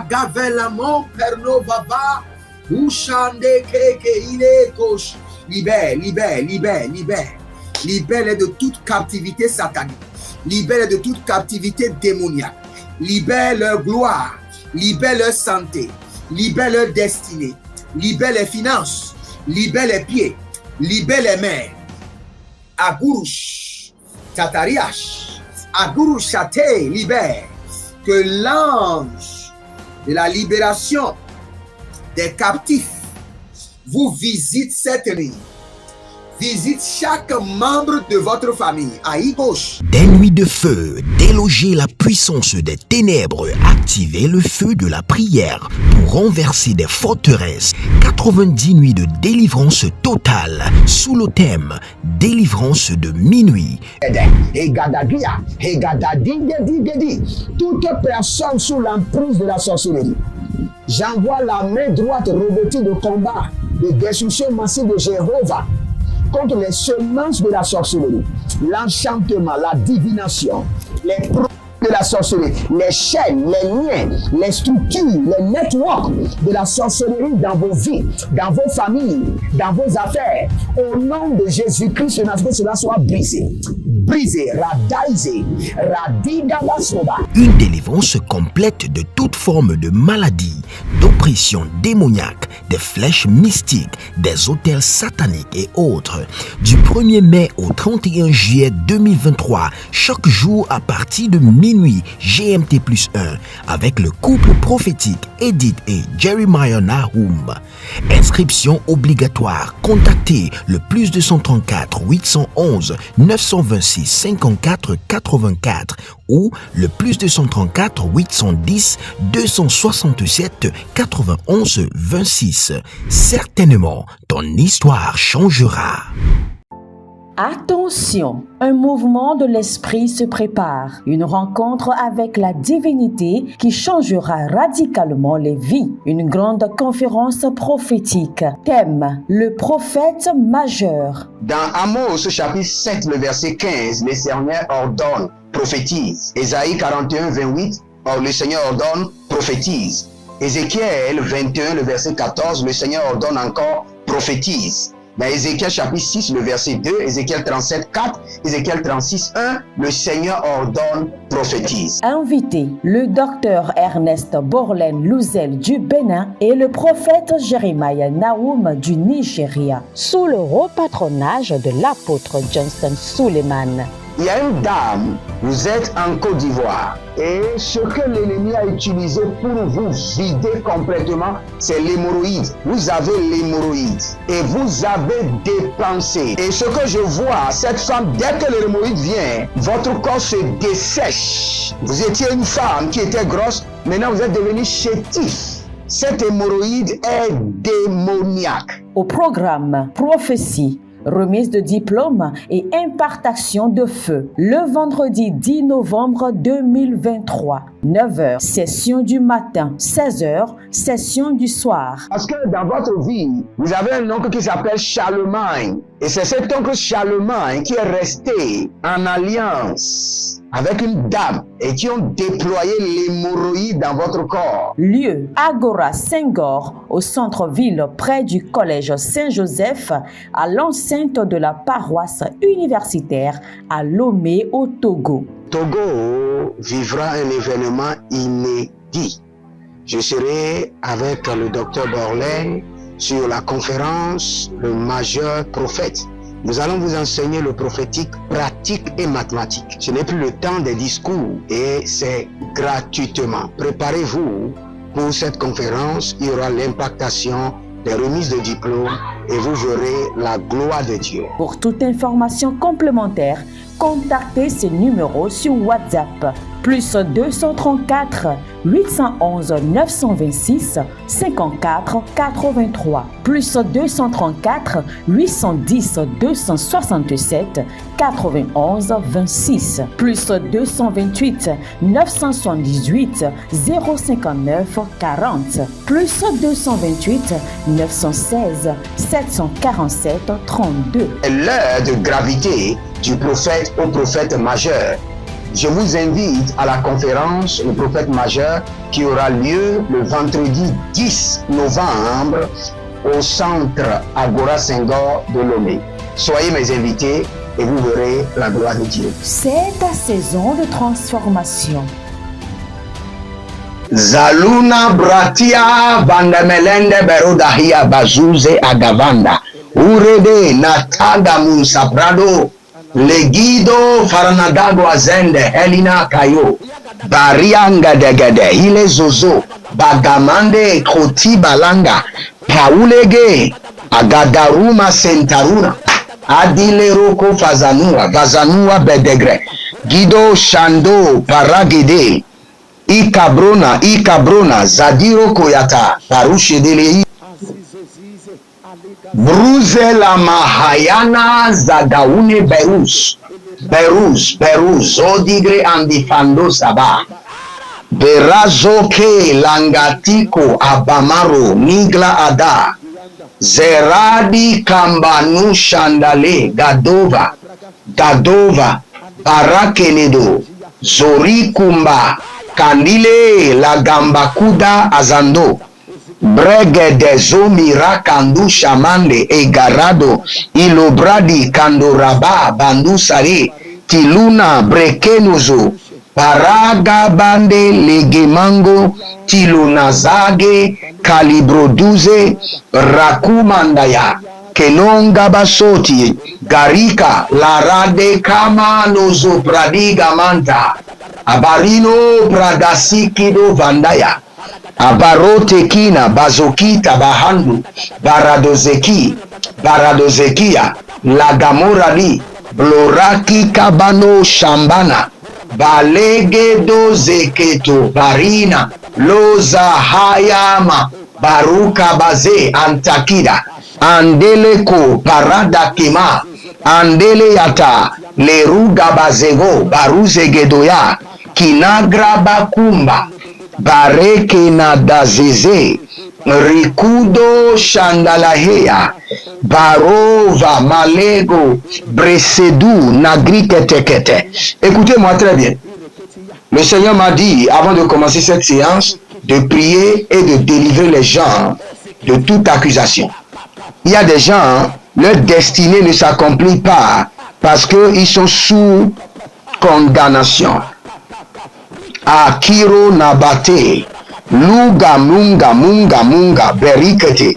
Agavelamo pernovava. Ushande keke ile kosh. Libère de toute captivité satanique. Libère de toute captivité démoniaque. Libère leur gloire. Libère leur santé. Libère leur destinée. Libère les finances. Libère les pieds. Libère les mains. Agurush. Tatariash. Agurush Chate. Libère. Que l'ange de la libération des captifs vous visite cette nuit. Visite chaque membre de votre famille. Aïe gauche. Des nuits de feu, déloger la puissance des ténèbres, activer le feu de la prière pour renverser des forteresses. 90 nuits de délivrance totale sous le thème délivrance de minuit. Toute personne sous l'emprise de la sorcellerie, j'envoie la main droite revêtue de combat, de destruction massive de Jéhovah contre les semences de la sorcellerie, l'enchantement, la divination, les produits de la sorcellerie, les chaînes, les liens, les structures, les networks de la sorcellerie dans vos vies, dans vos familles, dans vos affaires. Au nom de Jésus-Christ, que cela soit brisé. Brisé, radaisé, radidabasoba. Une délivrance complète de toute forme de maladie, d'oppression démoniaque, des flèches mystiques, des autels sataniques et autres. Du 1er mai au 31 juillet 2023, chaque jour à partir de minuit GMT+1, avec le couple prophétique Edith et Jeremiah Nahum. Inscription obligatoire. Contactez le +234 811 926 54 84 ou le +234 810 267 91 26. Certainement, ton histoire changera. Attention, un mouvement de l'esprit se prépare, une rencontre avec la divinité qui changera radicalement les vies, une grande conférence prophétique. Thème, le prophète majeur. Dans Amos chapitre 7, le verset 15, le Seigneur ordonne, prophétise. Ésaïe 41, 28, le Seigneur ordonne, prophétise. Ézéchiel 21, le verset 14, le Seigneur ordonne encore, prophétise. Dans Ézéchiel chapitre 6, le verset 2, Ézéchiel 37, 4, Ézéchiel 36, 1, le Seigneur ordonne, prophétise. Invité, le docteur Ernest Borlen Louzel du Bénin et le prophète Jeremiah Nahum du Nigeria, sous le haut patronage de l'apôtre Johnson Suleiman. Il y a une dame, vous êtes en Côte d'Ivoire et ce que l'ennemi a utilisé pour vous vider complètement, c'est l'hémorroïde. Vous avez l'hémorroïde et vous avez dépensé. Et ce que je vois, cette femme, dès que l'hémorroïde vient, votre corps se dessèche. Vous étiez une femme qui était grosse, maintenant vous êtes devenu chétif. Cette hémorroïde est démoniaque. Au programme Prophétie, remise de diplôme et impartation de feu. Le vendredi 10 novembre 2023, 9h, session du matin, 16h, session du soir. Parce que dans votre vie, vous avez un oncle qui s'appelle Charlemagne. Et c'est cet oncle Charlemagne qui est resté en alliance avec une dame et qui ont déployé l'hémorroïde dans votre corps. Lieu, Agora Senghor, au centre-ville près du collège Saint-Joseph, à l'enceinte de la paroisse universitaire à Lomé au Togo. Togo vivra un événement inédit. Je serai avec le docteur Borlen sur la conférence Le Majeur Prophète. Nous allons vous enseigner le prophétique pratique et mathématique. Ce n'est plus le temps des discours et c'est gratuitement. Préparez-vous pour cette conférence. Il y aura l'impactation des remises de diplômes et vous verrez la gloire de Dieu. Pour toute information complémentaire, contactez ces numéros sur WhatsApp. +234 811 926 54 83 +234 810 267 91 26 +228 978 059 40 +228 916 747 32. L'heure de gravité du prophète au prophète majeur. Je vous invite à la conférence Le Prophète Majeur qui aura lieu le vendredi 10 novembre au centre Agora Senghor de Lomé. Soyez mes invités et vous verrez la gloire de Dieu. C'est ta saison de transformation. Zaluna bratia bandamelende berodahia bazuze agavanda. Urede nataga munsabrado. Legido faranadago azende helina kayo. Barianga degede ile zozo. Bagamande kroti balanga. Paulege agadaruma sentaruna. Adile roko vazanua bedegre. Gido shando paragede. Ikabrona, Zadiro Koyata, Parushe Delei, Bruze la Mahayana, Zadaune Beruz, Odigre Andifando Saba, Berazoke, Langatiko, Abamaro, Nigla Ada, Zeradi Kambanu Shandale, Gadova, Barakenedo, Zori Kumba, Kandile la gambakuda azando brege de zomira kandu shamande egarado ilobradi kandoraba bandu sare tiluna brekenuzo paraga bande legemango tilunazage kalibroduze rakumandaya kenonga basoti garika larade kama nozo pradiga manta Abarino Bradasikido Vandaya Abarote Kina Bazokita Bahandu Baradozekia Lagamorali Bloraki Kabano Shambana Balegedo Zeketo Barina Loza Hayama Baruka Baze Antakida Andeleko Parada Kema Andele Yata Leruga Bazego Baruzegedoya Kinagra Bakumba Bareke Nadazeze Rikudo Shandalahea Barova Malego Bresedou Nagriketekete. Écoutez-moi très bien. Le Seigneur m'a dit, avant de commencer cette séance, de prier et de délivrer les gens de toute accusation. Il y a des gens, leur destinée ne s'accomplit pas parce qu'ils sont sous condamnation. Akiro Nabate, Luga Munga, Berikete,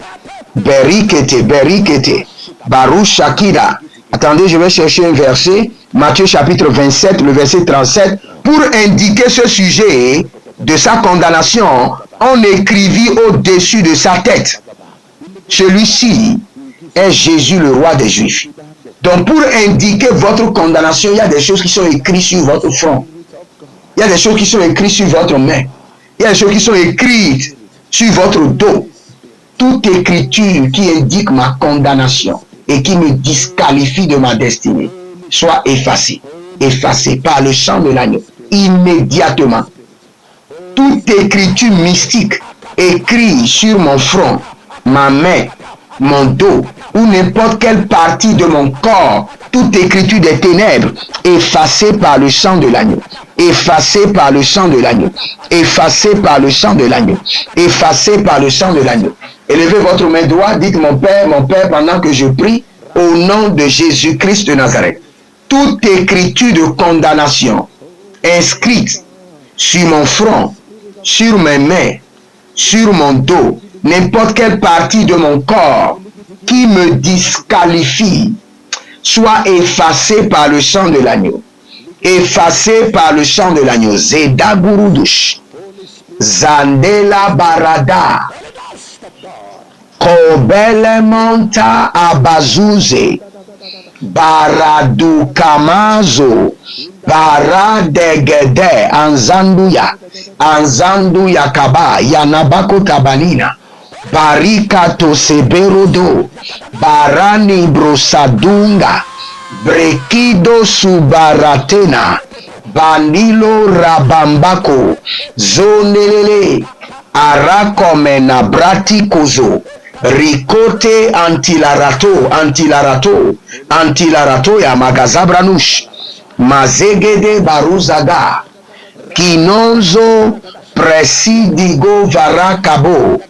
Baruch Shakira. Attendez, je vais chercher un verset, Matthieu chapitre 27, le verset 37, pour indiquer ce sujet de sa condamnation, on écrivit au-dessus de sa tête. Celui-ci est Jésus, le roi des Juifs. Donc, pour indiquer votre condamnation, il y a des choses qui sont écrites sur votre front. Il y a des choses qui sont écrites sur votre main. Il y a des choses qui sont écrites sur votre dos. Toute écriture qui indique ma condamnation et qui me disqualifie de ma destinée, soit effacée. Effacée par le sang de l'agneau. Immédiatement. Toute écriture mystique écrite sur mon front, ma main, mon dos ou n'importe quelle partie de mon corps, toute écriture des ténèbres, effacée par le sang de l'agneau, effacée par le sang de l'agneau, effacée par le sang de l'agneau, effacée par le sang de l'agneau. Élevez votre main droite, dites mon Père, pendant que je prie, au nom de Jésus-Christ de Nazareth. Toute écriture de condamnation inscrite sur mon front, sur mes mains, sur mon dos, n'importe quelle partie de mon corps qui me disqualifie, soit effacée par le sang de l'agneau. Effacée par le sang de l'agneau. Zeda Gurudush. Zandela Barada. Kobele Monta Abazuze. Baradu Kamazo. Baradegede. Anzanduya. Anzanduya Kaba. Yanabako Tabanina. Barikato Seberodo. Barani Brosadunga. Brekido Subaratena. Banilo Rabambako. Zonelele. Arakomena Bratikozo. Rikote Antilarato ya Magazabranush. mazegede baruzaga, kinonzo presidigo varakabo,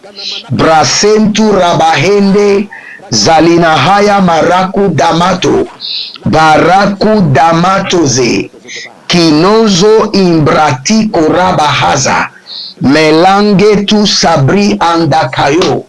brasentu rabahende, zalinahaya maraku damato, baraku damatoze, kinozo imbrati korabahaza, melange tu sabri andakayo,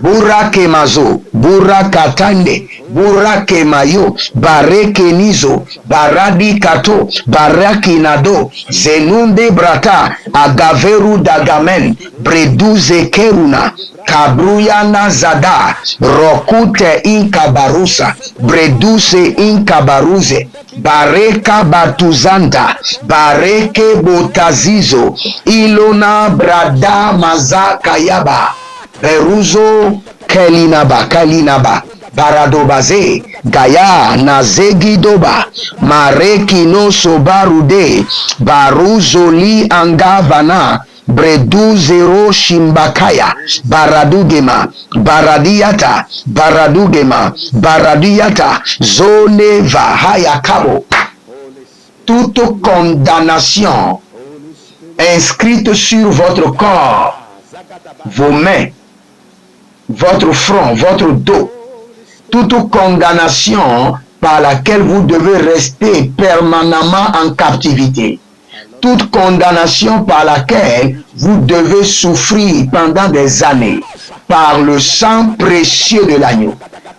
burake mazo, burakatande, burake mayo, bareke nizo, baradi kato, baraki nado, zenunde brata, agaveru dagamen, breduze keruna, kabruyana zada, rokute inkabarusa, breduse inkabaruze, bareka batuzanda, bareke botazizo, ilona brada mazaka yaba, beruzo kalinaba, baradobaze, gaya nazegidoba, mareki no sobarude, baruzoli angavana, bredu zero shimbakaya, baradugema, baradiyata, zone vahaya kabo. Toute condamnation inscrite sur votre corps, vos mains, votre front, votre dos, toute condamnation par laquelle vous devez rester permanemment en captivité, toute condamnation par laquelle vous devez souffrir pendant des années, par le sang précieux de l'agneau,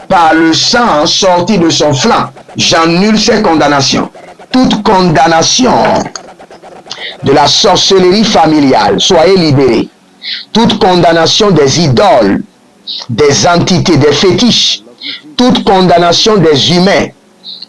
par le sang sorti de son flanc, j'annule ces condamnations. Toute condamnation de la sorcellerie familiale, soyez libérés. Toute condamnation des idoles, des entités, des fétiches, toute condamnation des humains,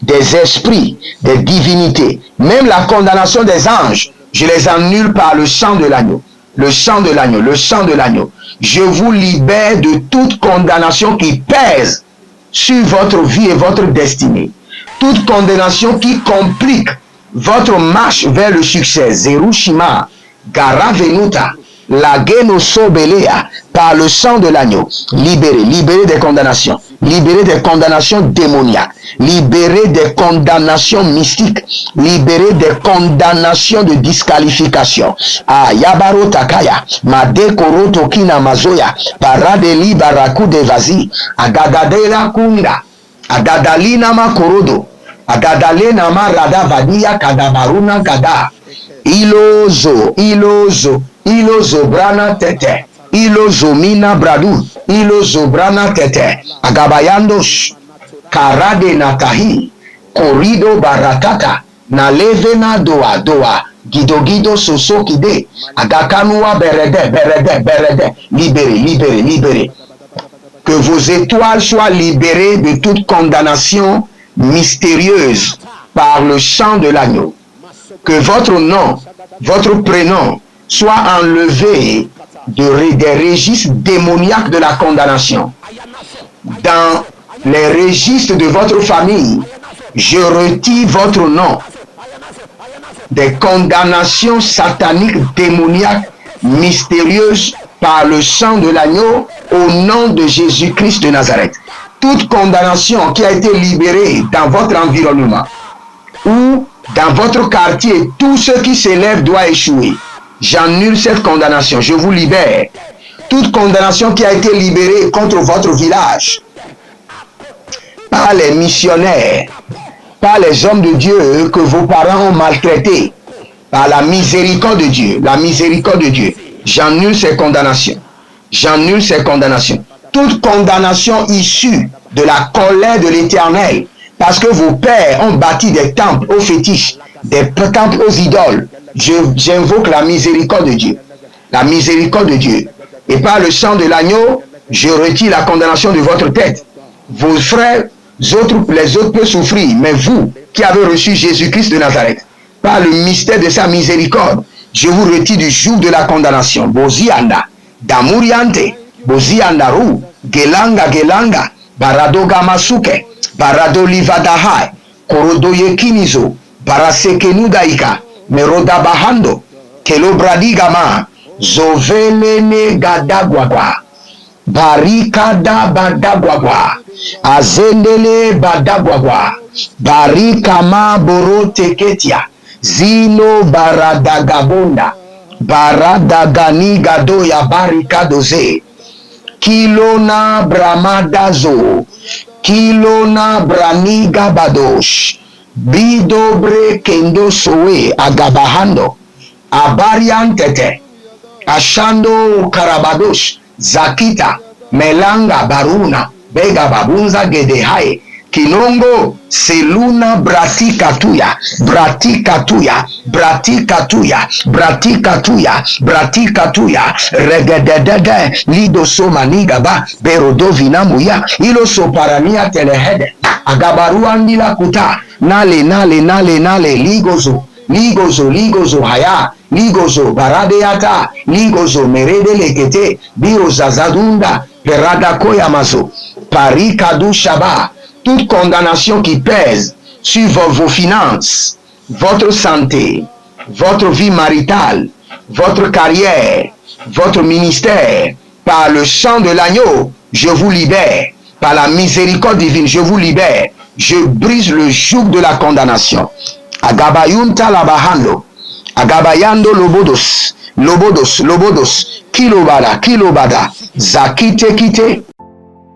des esprits, des divinités, même la condamnation des anges, je les annule par le sang de l'agneau. Le sang de l'agneau, le sang de l'agneau. Je vous libère de toute condamnation qui pèse sur votre vie et votre destinée. Toute condamnation qui complique votre marche vers le succès. Zerushima, Garavenuta, Lageno Sobelea, par le sang de l'agneau. Libérez, libérez des condamnations. Libérez des condamnations démoniaques. Libérez des condamnations mystiques. Libérez des condamnations de disqualification. Ah, Yabaro Takaya, Madekoro Tokina Mazoya, Paradeli Baraku Devazi, Agagadela Kunda, Agadalina Makorodo, Agadalena Marada Vadia Kadabaruna Gada, Ilozo, Brana Tete, Ilozo Mina Bradu, Ilozo Brana Tete, Agabayandos, Karade Natahi, Korido Baratata, Nalevena Doa, Gido Sosokide, Agakanua Berede, libérez. Que vos étoiles soient libérées de toute condamnation mystérieuse par le sang de l'agneau. Que votre nom, votre prénom soit enlevé des registres démoniaques de la condamnation. Dans les registres de votre famille, je retire votre nom des condamnations sataniques, démoniaques, mystérieuses par le sang de l'agneau au nom de Jésus-Christ de Nazareth. Toute condamnation qui a été libérée dans votre environnement ou dans votre quartier, tout ce qui s'élève doit échouer. J'annule cette condamnation, je vous libère. Toute condamnation qui a été libérée contre votre village par les missionnaires, par les hommes de Dieu que vos parents ont maltraités, par la miséricorde de Dieu, j'annule ces condamnations. Toute condamnation issue de la colère de l'Éternel, parce que vos pères ont bâti des temples aux fétiches, des temples aux idoles. J'invoque la miséricorde de Dieu. La miséricorde de Dieu. Et par le sang de l'agneau, je retire la condamnation de votre tête. Vos frères, les autres peuvent souffrir, mais vous qui avez reçu Jésus-Christ de Nazareth, par le mystère de sa miséricorde, je vous retire du joug de la condamnation. Bozianda, Damuriante, Bozianda Ru, Gelanga, Baradoga Masuke, Barado Livadahai, Korodoye Kinizo, Barasekenudaika, Meroda Bahando, Kelobradigama, Zovelene Gadagwagwa, Barikada badagwagwa. Azendele badagwagwa. Barikama boro teketia. Zino baradagabonda. Baradagani gado ya barikadoze. Kilona bramadazo. Kilona braniga badosh. Bidobre kendo sowe agabahando. Abariantete. Ashando karabadosh. Zakita. Melanga baruna. Bega babunza gedehai. Kinongo seluna bratikatuya. Bratikatuya. Bratikatuya. Bratikatuya. Bratikatuya. Regededede. Lido soma nigaba. Berodo vinamuya. Ilo soparania telehede. Agabaruandila kuta. Nale. Ligozo haya. Ligozo baradeata. Ligozo merede lekete. Biro zazadunda. Perada koyamazo. Parikadu shaba. Toute condamnation qui pèse sur vos finances, votre santé, votre vie maritale, votre carrière, votre ministère, par le sang de l'agneau, je vous libère. Par la miséricorde divine, je vous libère. Je brise le joug de la condamnation. Agabayunta labahando. Agabayando lobodos. Kilobada. Zakite kite.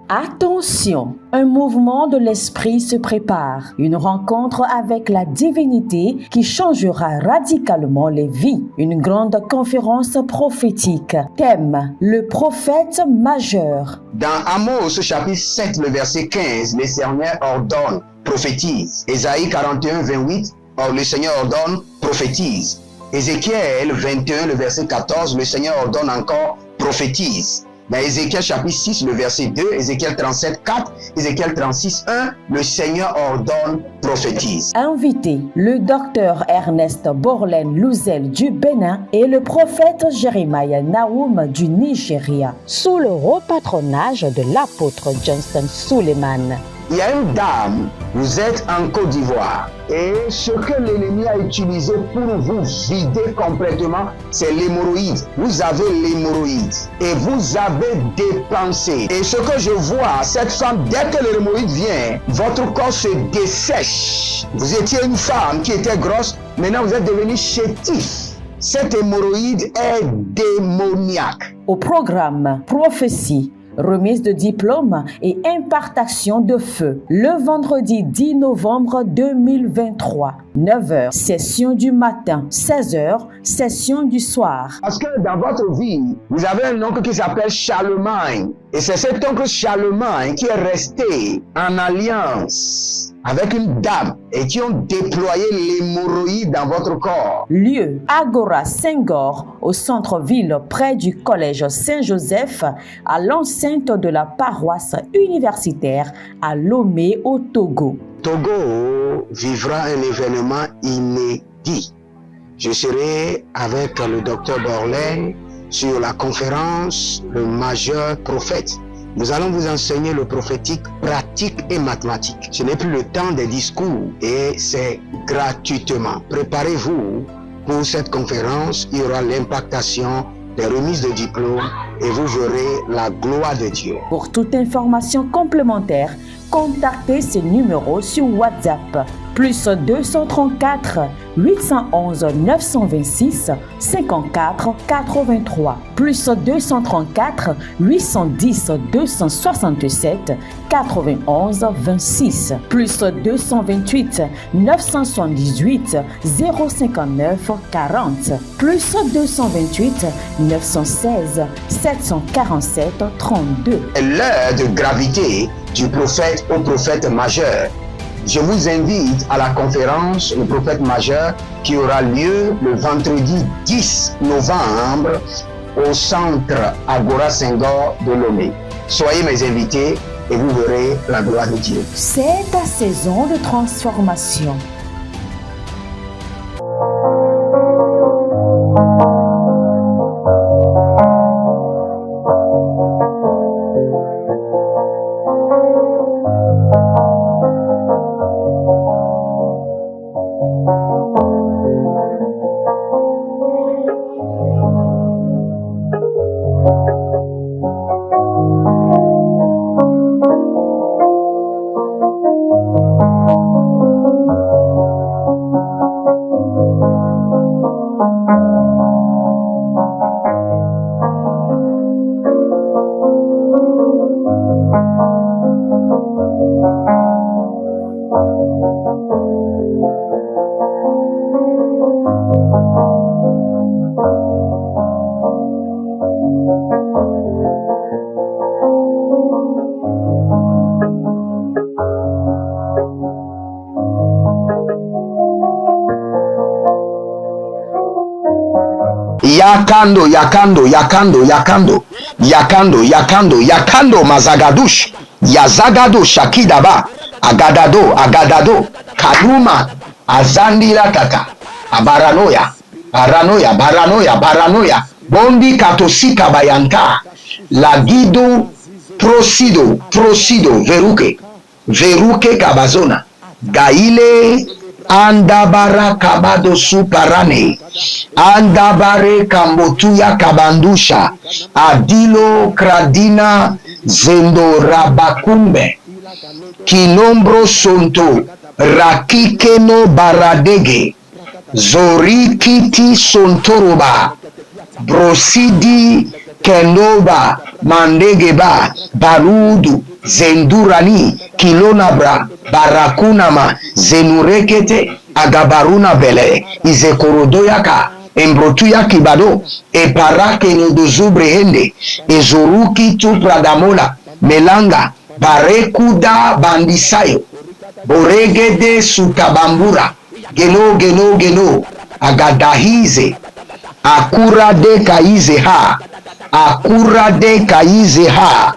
Attention, un mouvement de l'esprit se prépare, une rencontre avec la divinité qui changera radicalement les vies, une grande conférence prophétique. Thème, le prophète majeur. Dans Amos chapitre 7, le verset 15, le Seigneur ordonne, prophétise. Ésaïe 41, 28, le Seigneur ordonne, prophétise. Ézéchiel 21, le verset 14, le Seigneur ordonne encore, prophétise. Dans Ézéchiel chapitre 6, le verset 2, Ézéchiel 37, 4, Ézéchiel 36, 1, le Seigneur ordonne, prophétise. Invité, le docteur Ernest Borlen Louzel du Bénin et le prophète Jeremiah Nahum du Nigeria, sous le haut patronage de l'apôtre Johnson Suleiman. Il y a une dame, vous êtes en Côte d'Ivoire et ce que l'ennemi a utilisé pour vous vider complètement, c'est l'hémorroïde. Vous avez l'hémorroïde et vous avez dépensé. Et ce que je vois, cette femme, dès que l'hémorroïde vient, votre corps se dessèche. Vous étiez une femme qui était grosse, maintenant vous êtes devenu chétif. Cette hémorroïde est démoniaque. Au programme Prophétie, remise de diplôme et impartation de feu. Le vendredi 10 novembre 2023, 9h, session du matin, 16h, session du soir. Parce que dans votre vie, vous avez un oncle qui s'appelle Charlemagne. Et c'est cet oncle Charlemagne qui est resté en alliance avec une dame et qui ont déployé l'hémorroïde dans votre corps. Lieu, Agora Senghor, au centre-ville près du collège Saint-Joseph, à l'enceinte de la paroisse universitaire à Lomé au Togo. Togo vivra un événement inédit. Je serai avec le docteur Borlen sur la conférence Le Majeur Prophète. Nous allons vous enseigner le prophétique pratique et mathématique. Ce n'est plus le temps des discours et c'est gratuitement. Préparez-vous pour cette conférence. Il y aura l'impactation des remises de diplômes et vous verrez la gloire de Dieu. Pour toute information complémentaire, contactez ces numéros sur WhatsApp. Plus 234 811 926 54 83. Plus 234 810 267 91 26. Plus 228 978 059 40. Plus 228 916 747 32. L'heure de gravité du prophète au prophète majeur. Je vous invite à la conférence Le Prophète Majeur qui aura lieu le vendredi 10 novembre au centre Agora Senghor de Lomé. Soyez mes invités et vous verrez la gloire de Dieu. C'est ta saison de transformation. Yakando, yakando, yakando, yakando, yakando, yakando, yakando, mazagadush, yazagado, shakidaba, agadado, agadado, kaluma, azandila kaka, abaranoya, baranoya, baranoya, baranoya, bondi katosika bayanta, lagido, prosido, prosido, veruke, veruke kabazona, gaile, andabara kabado suparane, andabare kambotuya kabandusha, adilo kradina zendo rabakumbe, kinombro sonto, rakikeno baradege, zorikiti sontoroba, brosidi kenoba, mandegeba, barudu, zendurani, kilonabra, barakunama, zenurekete, agabaruna bele, izekorodoyaka, embrotuya kibado, eparake nodozubrehende, ezoruki tupradamola, melanga, barekuda bandisayo, boregede sukabambura, geno geno geno, agadahize, akura de kaize ha, akura de kaize ha,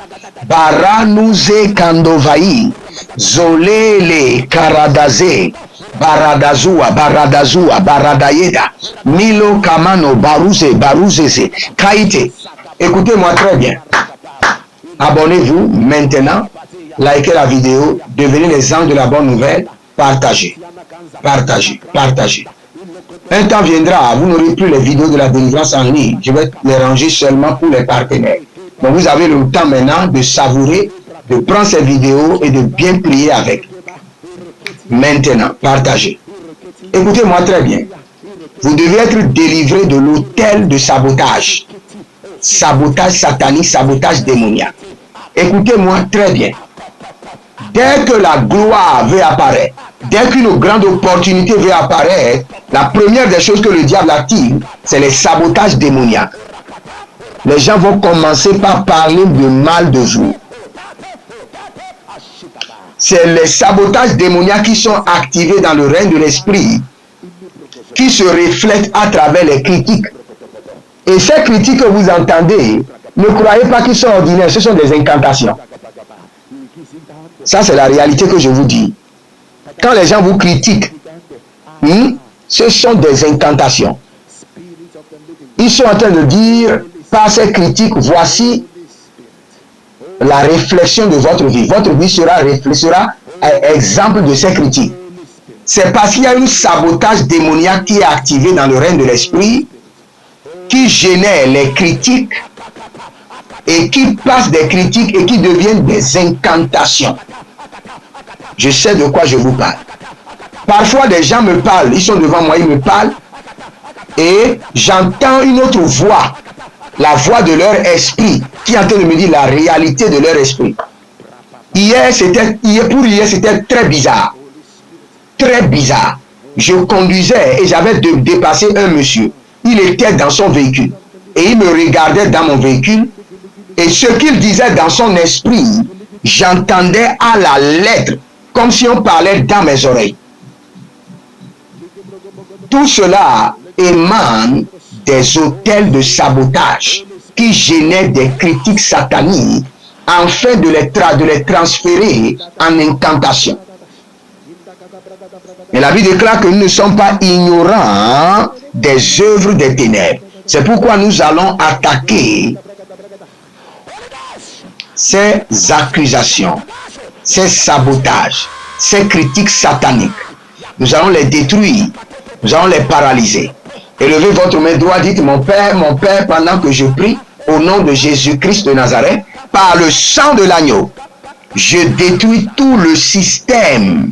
baranuze kandovai, zolele karadaze, baradazua, baradazua, baradayeda, milo kamano, baruze, baruzeze, kaite. Écoutez-moi très bien. Abonnez-vous maintenant, likez la vidéo, devenez les anges de la bonne nouvelle, partagez, partagez, partagez. Un temps viendra, vous n'aurez plus les vidéos de la délivrance en ligne. Je vais les ranger seulement pour les partenaires. Donc vous avez le temps maintenant de savourer, de prendre ces vidéos et de bien prier avec. Maintenant, partagez. Écoutez-moi très bien. Vous devez être délivré de l'autel de sabotage. Sabotage satanique, sabotage démoniaque. Écoutez-moi très bien. Dès que la gloire veut apparaître, dès qu'une grande opportunité veut apparaître, la première des choses que le diable active, c'est les sabotages démoniaques. Les gens vont commencer par parler de mal de vous. C'est les sabotages démoniaques qui sont activés dans le règne de l'esprit, qui se reflètent à travers les critiques. Et ces critiques que vous entendez, ne croyez pas qu'ils sont ordinaires, ce sont des incantations. Ça, c'est la réalité que je vous dis. Quand les gens vous critiquent, ce sont des incantations. Ils sont en train de dire, par ces critiques, voici la réflexion de votre vie. Votre vie sera exemple de ces critiques. C'est parce qu'il y a un sabotage démoniaque qui est activé dans le règne de l'esprit, qui génère les critiques et qui passe des critiques et qui deviennent des incantations. Je sais de quoi je vous parle. Parfois, des gens me parlent, ils sont devant moi, ils me parlent, et j'entends une autre voix, la voix de leur esprit, qui est en train de me dire la réalité de leur esprit. Hier, c'était très bizarre. Très bizarre. Je conduisais et j'avais dépassé un monsieur. Il était dans son véhicule. Et il me regardait dans mon véhicule. Et ce qu'il disait dans son esprit, j'entendais à la lettre, comme si on parlait dans mes oreilles. Tout cela émane des autels de sabotage qui génèrent des critiques sataniques afin de les transférer en incantation. Mais la Bible déclare que nous ne sommes pas ignorants des œuvres des ténèbres. C'est pourquoi nous allons attaquer ces accusations, ces sabotages, ces critiques sataniques. Nous allons les détruire, nous allons les paralyser. Élevez votre main droite, dites mon Père, pendant que je prie, au nom de Jésus-Christ de Nazareth, par le sang de l'agneau, je détruis tout le système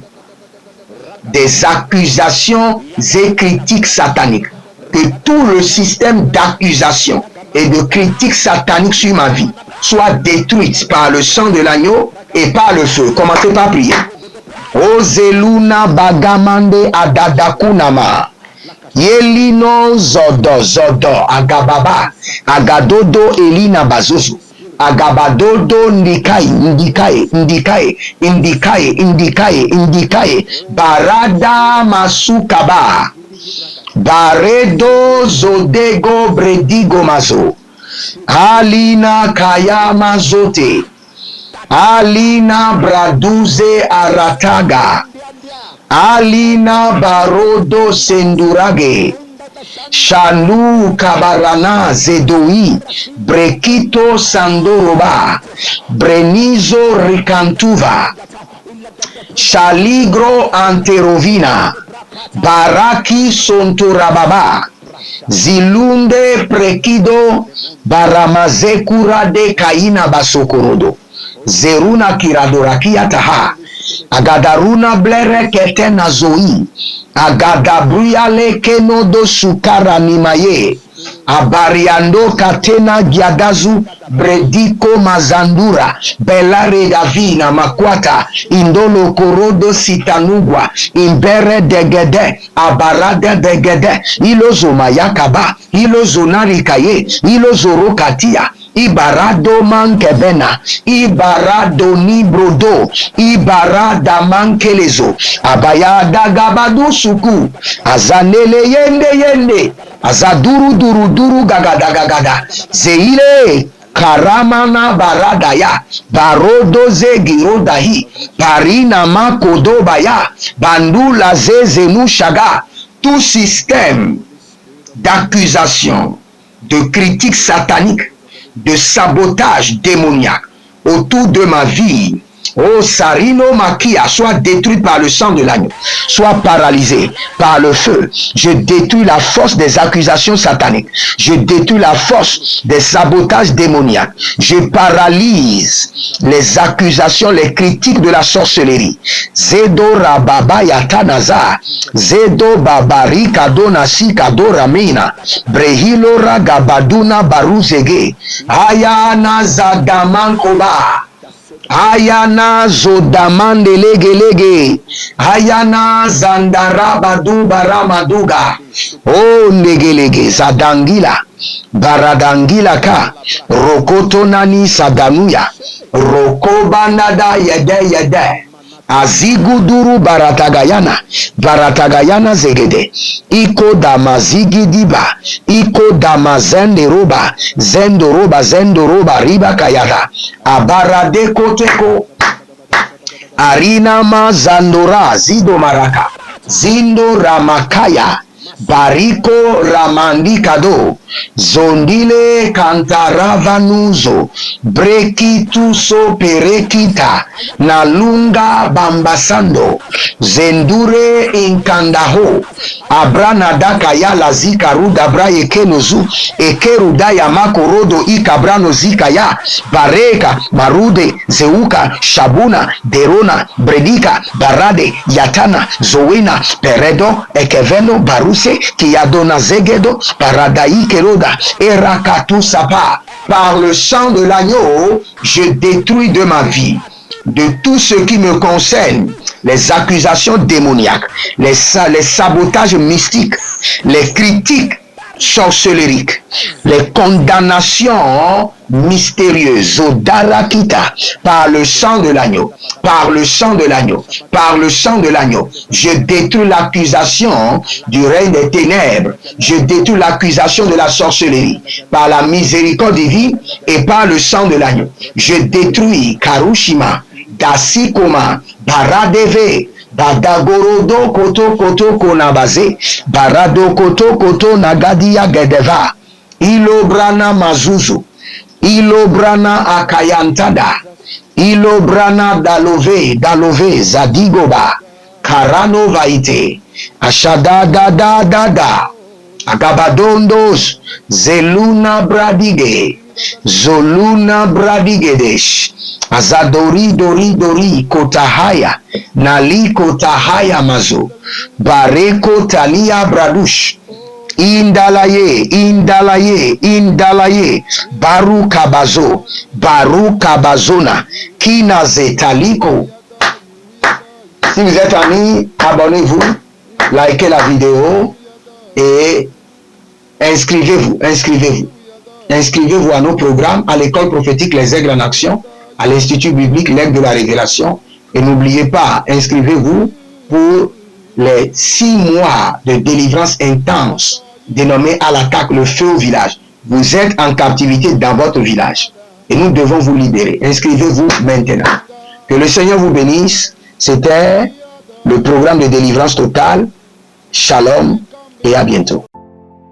des accusations et critiques sataniques. Que tout le système d'accusation et de critiques sataniques sur ma vie soit détruit par le sang de l'agneau et par le feu. Commencez par prier. Ozeluna bagamande adadakunama. Yelino zodo agababa agadodo elina bazozo agabadodo indikaye barada masukaba Baredo zodego bredigo mazo. Alina kayama zote. Alina braduze arataga. Alina barodo sendurage. Shalu kabarana zedoi. Brekito sandoroba. Brenizo rikantuva. Shaligro anterovina. Baraki sontorababa. Zilunde prekido baramazekura de kaina basokorodo. Zeruna kiradorakia taha. Agadaruna blere ketena zoi. Agadabruyale kenodo sukara nimaye. Abariando katena giagazu brediko mazandura belare davina makwata indolo korodo sitanugwa imbere degede abarada degede ilozo mayakaba ilozo narikaye ilozo rokatia ibarado mankebena ibarado nibrodo ibarada mankelezo abayada gabadu suku azanele yende azaduru duru gagada zeile karamana baradaya barodo zegirodahi parina makodobaya bandula zezenushaga. Tout système d'accusation, de critique satanique, de sabotage démoniaque autour de ma vie, oh Sarino Makia, soit détruit par le sang de l'agneau, soit paralysé par le feu. Je détruis la force des accusations sataniques. Je détruis la force des sabotages démoniaques. Je paralyse les accusations, les critiques de la sorcellerie. Zedo Rababa Yatanaza, Zedo Babari Kadonasi Kadoramina, Brehilo Ragabaduna Baruzege, Ayana Zagamankoba. Ayana zodamande lege ayana zandarabadu baramaduga o legelege zadangila baradangila ka rokoto nani sadanuya rokobanada yede aziguduru baratagayana zegede iko damazigidiba iko damazenderoba zendoroba riba kayada abarade koteko arina mazandora zido maraka zindo ramakaya bariko ramandikado zondile kantaravanuzo brekituso perekita nalunga bambasando zendure inkandaho abranadaka ya lazika ruda braye kenozu ekeruda ya makorodo ikabrano zika ya bareka marude zeuka shabuna derona bredika barade yatana zowina peredo ekeveno baruse kiyadona zegedo paradai keroda erakatu sapa. Par le sang de l'agneau, je détruis de ma vie, de tout ce qui me concerne, les accusations démoniaques, les sabotages mystiques, les critiques sorcelleriques, les condamnations mystérieuses, Odarakita, par le sang de l'agneau, par le sang de l'agneau, par le sang de l'agneau. Je détruis l'accusation du règne des ténèbres, je détruis l'accusation de la sorcellerie, par la miséricorde divine et par le sang de l'agneau. Je détruis Karushima, Dasikoma, Baradeve, Badagorodo koto konabaze, Barado koto nagadia gedeva, Ilobrana mazuzu, Ilobrana akayantada, Ilobrana dalove zadigoba, Karano vaite, Ashada da Agabadondos, Zeluna bradige, Zoluna bradigedesh, Azadori kotahaya, Nali kotahaya mazo, Bareko talia bradush, Indalaye, Baru kabazona, Kina zetaliko. Si vous êtes amis, abonnez-vous, likez la vidéo et inscrivez-vous. Inscrivez-vous à nos programmes, à l'école prophétique Les Aigles en Action, à l'Institut biblique L'Aigle de la Révélation. Et n'oubliez pas, inscrivez-vous pour les 6 mois de délivrance intense dénommée à l'attaque le feu au village. Vous êtes en captivité dans votre village et nous devons vous libérer. Inscrivez-vous maintenant. Que le Seigneur vous bénisse. C'était le programme de délivrance totale. Shalom et à bientôt.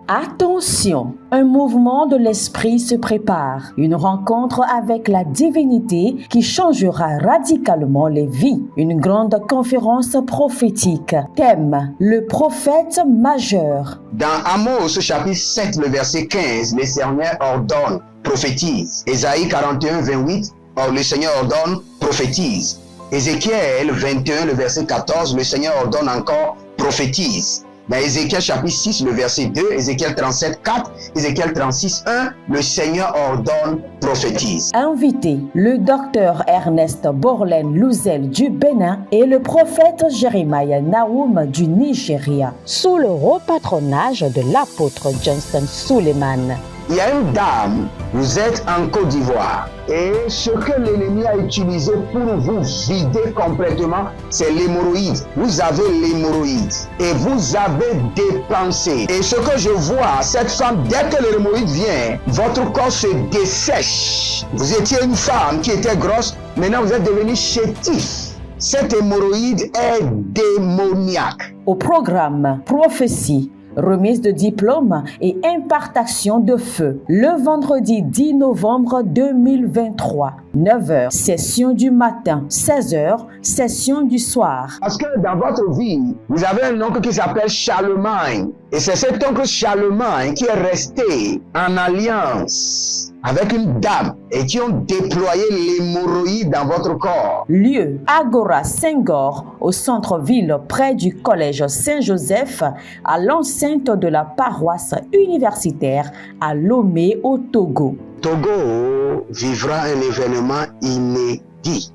Attention, un mouvement de l'esprit se prépare, une rencontre avec la divinité qui changera radicalement les vies, une grande conférence prophétique. Thème, le prophète majeur. Dans Amos chapitre 7, le verset 15, le Seigneur ordonne, prophétise. Ésaïe 41, 28, le Seigneur ordonne, prophétise. Ézéchiel 21, le verset 14, le Seigneur ordonne encore, prophétise. Dans Ézéchiel chapitre 6, le verset 2, Ézéchiel 37, 4, Ézéchiel 36, 1, le Seigneur ordonne, prophétise. Invité, le docteur Ernest Borlen Louzel du Bénin et le prophète Jeremiah Nahum du Nigeria, sous le haut patronage de l'apôtre Johnson Suleiman. Il y a une dame, vous êtes en Côte d'Ivoire et ce que l'ennemi a utilisé pour vous vider complètement, c'est l'hémorroïde. Vous avez l'hémorroïde et vous avez dépensé. Et ce que je vois, cette femme, dès que l'hémorroïde vient, votre corps se dessèche. Vous étiez une femme qui était grosse, maintenant vous êtes devenu chétif. Cette hémorroïde est démoniaque. Au programme Prophétie, remise de diplôme et impartation de feu. Le vendredi 10 novembre 2023, 9h, session du matin, 16h, session du soir. Parce que dans votre vie, vous avez un oncle qui s'appelle Charlemagne. Et c'est cet oncle Charlemagne qui est resté en alliance avec une dame et qui ont déployé l'hémorroïde dans votre corps. Lieu, Agora Senghor, au centre-ville près du collège Saint-Joseph, à l'enceinte de la paroisse universitaire à Lomé au Togo. Togo vivra un événement inédit.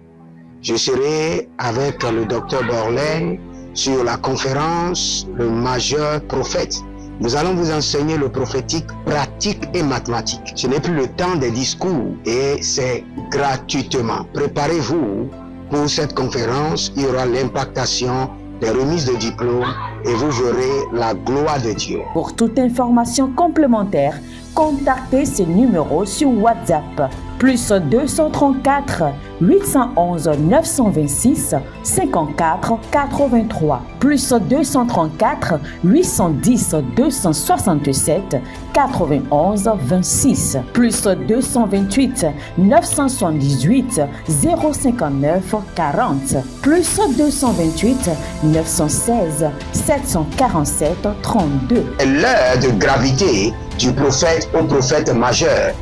Je serai avec le docteur Borlen sur la conférence Le Majeur Prophète. Nous allons vous enseigner le prophétique pratique et mathématique. Ce n'est plus le temps des discours et c'est gratuitement. Préparez-vous pour cette conférence. Il y aura l'impactation des remises de diplômes et vous verrez la gloire de Dieu. Pour toute information complémentaire, contactez ces numéros sur WhatsApp. Plus 234 811 926 54 83. Plus 234 810 267 91 26. Plus 228 978 059 40. Plus 228 916 747 32. L'heure de gravité du prophète au prophète majeur.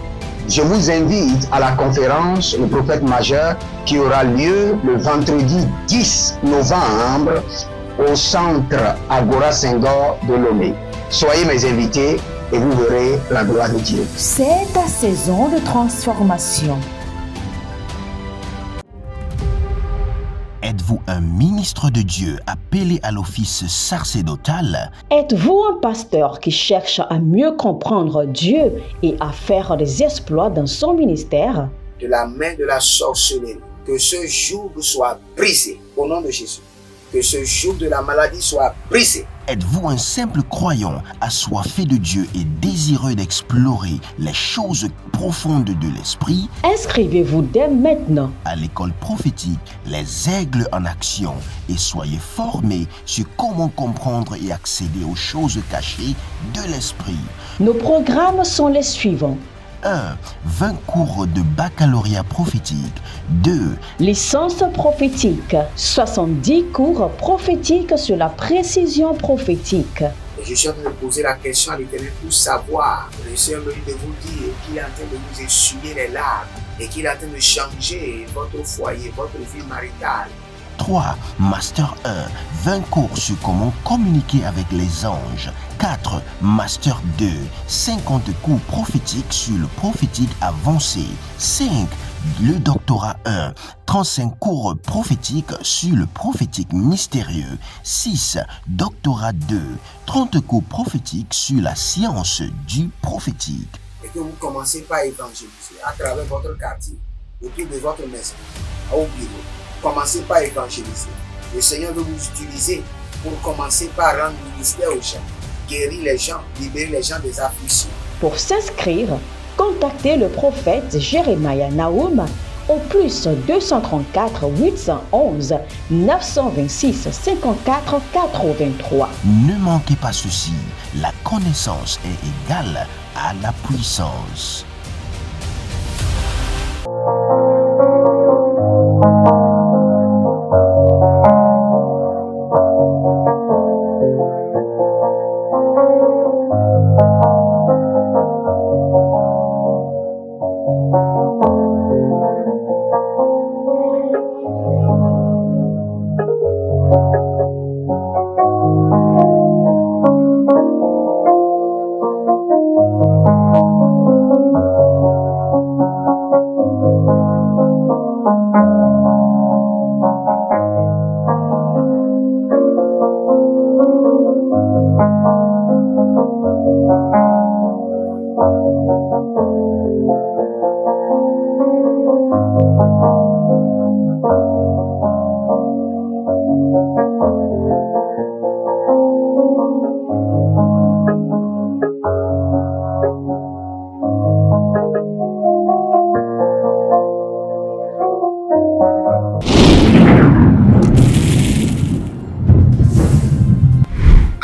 Je vous invite à la conférence Le Prophète Majeur qui aura lieu le vendredi 10 novembre au centre Agora Senghor de Lomé. Soyez mes invités et vous verrez la gloire de Dieu. C'est ta saison de transformation. Êtes-vous un ministre de Dieu appelé à l'office sacerdotal? Êtes-vous un pasteur qui cherche à mieux comprendre Dieu et à faire des exploits dans son ministère? De la main de la sorcellerie, que ce joug soit brisé au nom de Jésus. Que ce joug de la maladie soit brisé. Êtes-vous un simple croyant assoiffé de Dieu et désireux d'explorer les choses profondes de l'esprit? Inscrivez-vous dès maintenant À l'école prophétique Les Aigles en Action et soyez formés sur comment comprendre et accéder aux choses cachées de l'esprit. Nos programmes sont les suivants. 1. 20 cours de baccalauréat prophétique. 2. Licence prophétique. 70 cours prophétiques sur la précision prophétique. Et je suis en train de poser la question à l'Éternel pour savoir. Le Seigneur me dit de vous dire qu'il est en train de vous essuyer les larmes et qu'il est en train de changer votre foyer, votre vie maritale. 3. Master 1. 20 cours sur comment communiquer avec les anges. 4. Master 2. 50 cours prophétiques sur le prophétique avancé. 5. Le doctorat 1. 35 cours prophétiques sur le prophétique mystérieux. 6. Doctorat 2. 30 cours prophétiques sur la science du prophétique. Et que vous commencez par évangéliser à travers votre quartier, autour de votre maison, au bureau. Commencez par évangéliser. Le Seigneur veut vous utiliser pour commencer par rendre ministère aux gens, guérir les gens, libérer les gens des afflictions. Pour s'inscrire, contactez le prophète Jeremiah Nahum au plus 234 811 926 54 83. Ne manquez pas ceci, la connaissance est égale à la puissance.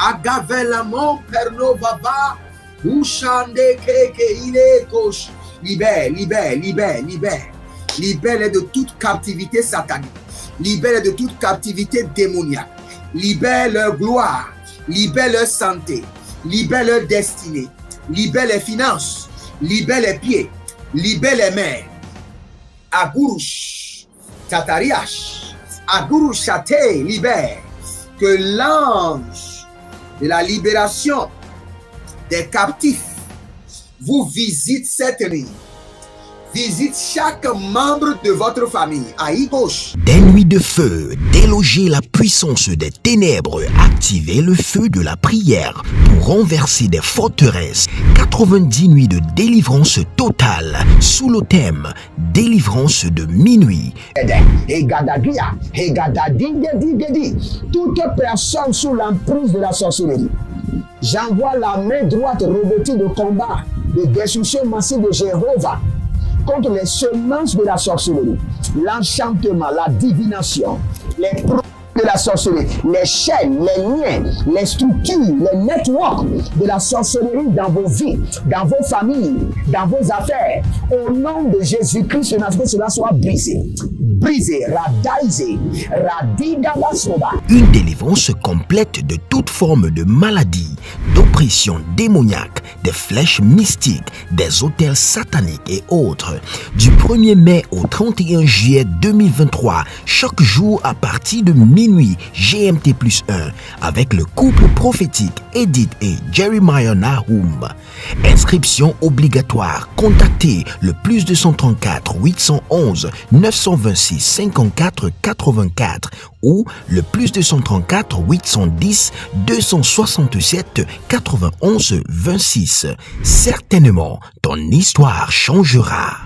Agavelamon pernovava, ushande keke ile kosh. Libère, libère, libère, libère. Libère de toute captivité satanique. Libère de toute captivité démoniaque. Libère leur gloire. Libère leur santé. Libère leur destinée. Libère les finances. Libère les pieds. Libère les mains. Agurush, Tatariash, Agurush Chate, libère. Que l'ange de la libération des captifs vous visite cette nuit. Visite chaque membre de votre famille. Aïe gauche. Des nuits de feu, déloger la puissance des ténèbres, activer le feu de la prière pour renverser des forteresses. 90 nuits de délivrance totale sous le thème délivrance de minuit. Toute personne sous l'emprise de la sorcellerie, j'envoie la main droite revêtue de combat, de destruction massive de Jéhovah contre les semences de la sorcellerie, l'enchantement, la divination, les produits de la sorcellerie, les chaînes, les liens, les structures, les networks de la sorcellerie dans vos vies, dans vos familles, dans vos affaires. Au nom de Jésus-Christ, que cela soit brisé. Brisé, radaisé, radidabasoba. Une délivrance complète de toute forme de maladie, d'oppression démoniaque, des flèches mystiques, des autels sataniques et autres. Du 1er mai au 31 juillet 2023, chaque jour à partir de minuit GMT+1, avec le couple prophétique Edith et Jeremiah Nahum. Inscription obligatoire. Contactez le plus 234 811 926 54 84 ou le plus 234 810 267 91 26. Certainement, ton histoire changera.